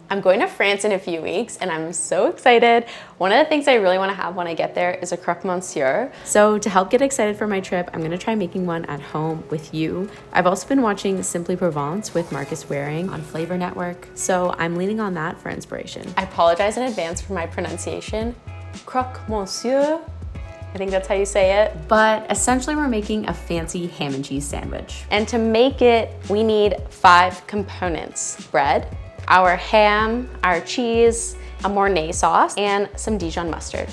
I'm going to France in a few weeks and I'm so excited. One of the things I really want to have when I get there is a Croque Monsieur. So to help get excited for my trip, I'm going to try making one at home with you. I've also been watching Simply Provence with Marcus Waring on Flavour Network, so I'm leaning on that for inspiration. I apologize in advance for my pronunciation. Croque Monsieur. I think that's how you say it. But essentially we're making a fancy ham and cheese sandwich. And to make it, we need 5 components: bread, our ham, our cheese, a Mornay sauce, and some Dijon mustard.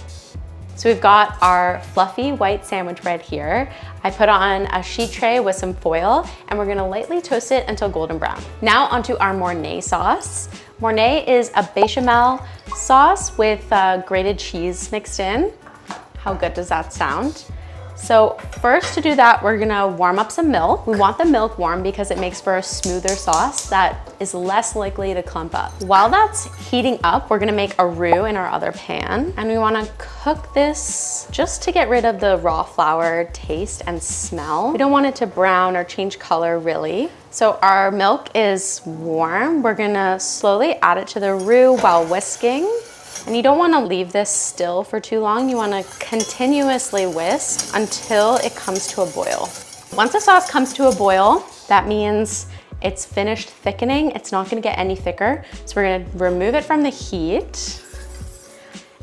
So we've got our fluffy white sandwich bread here. I put on a sheet tray with some foil and we're gonna lightly toast it until golden brown. Now onto our Mornay sauce. Mornay is a bechamel sauce with grated cheese mixed in. How good does that sound? So first, to do that, we're gonna warm up some milk. We want the milk warm because it makes for a smoother sauce that is less likely to clump up. While that's heating up, we're gonna make a roux in our other pan. And we wanna cook this just to get rid of the raw flour taste and smell. We don't want it to brown or change color really. So our milk is warm. We're gonna slowly add it to the roux while whisking. And you don't want to leave this still for too long. You want to continuously whisk until it comes to a boil. Once the sauce comes to a boil, that means it's finished thickening. It's not going to get any thicker. So we're going to remove it from the heat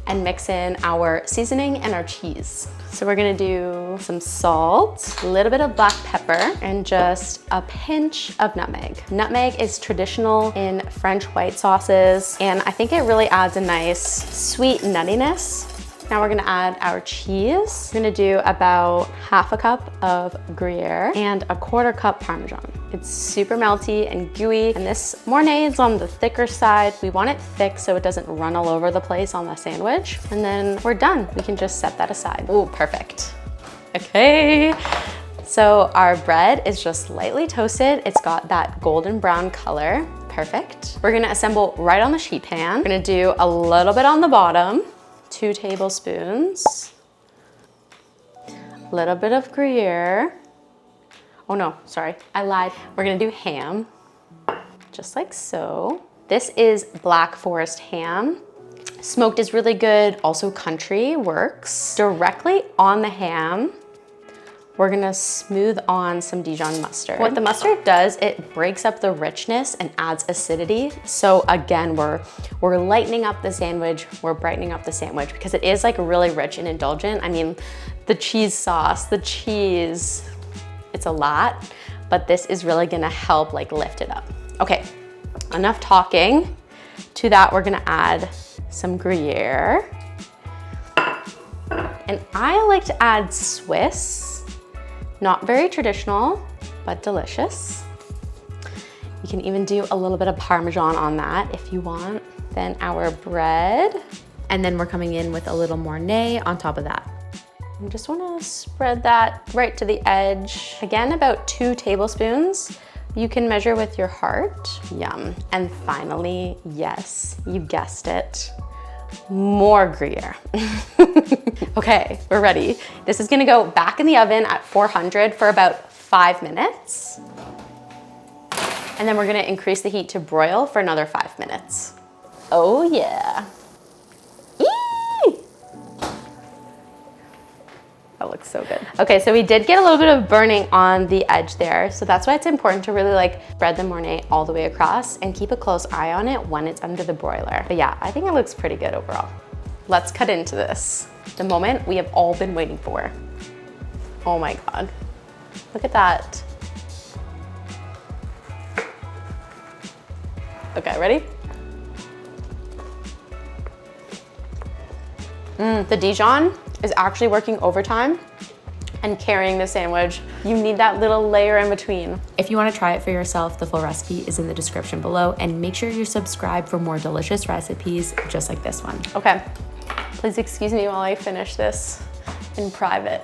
and mix in our seasoning and our cheese. So we're gonna do some salt, a little bit of black pepper, and just a pinch of nutmeg. Nutmeg is traditional in French white sauces, and I think it really adds a nice sweet nuttiness. Now we're gonna add our cheese. We're gonna do about 1/2 cup of Gruyère and 1/4 cup Parmesan. It's super melty and gooey, and this Mornay is on the thicker side. We want it thick so it doesn't run all over the place on the sandwich. And then we're done. We can just set that aside. Ooh, perfect. Okay. So our bread is just lightly toasted. It's got that golden brown color. Perfect. We're gonna assemble right on the sheet pan. We're gonna do a little bit on the bottom. 2 tablespoons, a little bit of Gruyere. Oh no, sorry, I lied. We're gonna do ham, just like so. This is Black Forest ham. Smoked is really good, also country works. Directly on the ham, we're gonna smooth on some Dijon mustard. What the mustard does, it breaks up the richness and adds acidity. So again, we're lightening up the sandwich, we're brightening up the sandwich because it is like really rich and indulgent. I mean, the cheese sauce, the cheese, it's a lot, but this is really gonna help like lift it up. Okay, enough talking. To that, we're gonna add some Gruyere. And I like to add Swiss. Not very traditional, but delicious. You can even do a little bit of Parmesan on that if you want. Then our bread. And then we're coming in with a little Mornay on top of that. I just wanna spread that right to the edge. Again, about 2 tablespoons. You can measure with your heart. Yum. And finally, yes, you guessed it, more Gruyere. Okay, we're ready. This is gonna go back in the oven at 400 for about 5 minutes. And then we're gonna increase the heat to broil for another 5 minutes. Oh yeah. Eee! That looks so good. Okay, so we did get a little bit of burning on the edge there. So that's why it's important to really like spread the Mornay all the way across and keep a close eye on it when it's under the broiler. But yeah, I think it looks pretty good overall. Let's cut into this. The moment we have all been waiting for. Oh my God, look at that. Okay, ready? The Dijon is actually working overtime and carrying the sandwich. You need that little layer in between. If you want to try it for yourself, the full recipe is in the description below, and make sure you're subscribed for more delicious recipes just like this one. Okay, please excuse me while I finish this in private.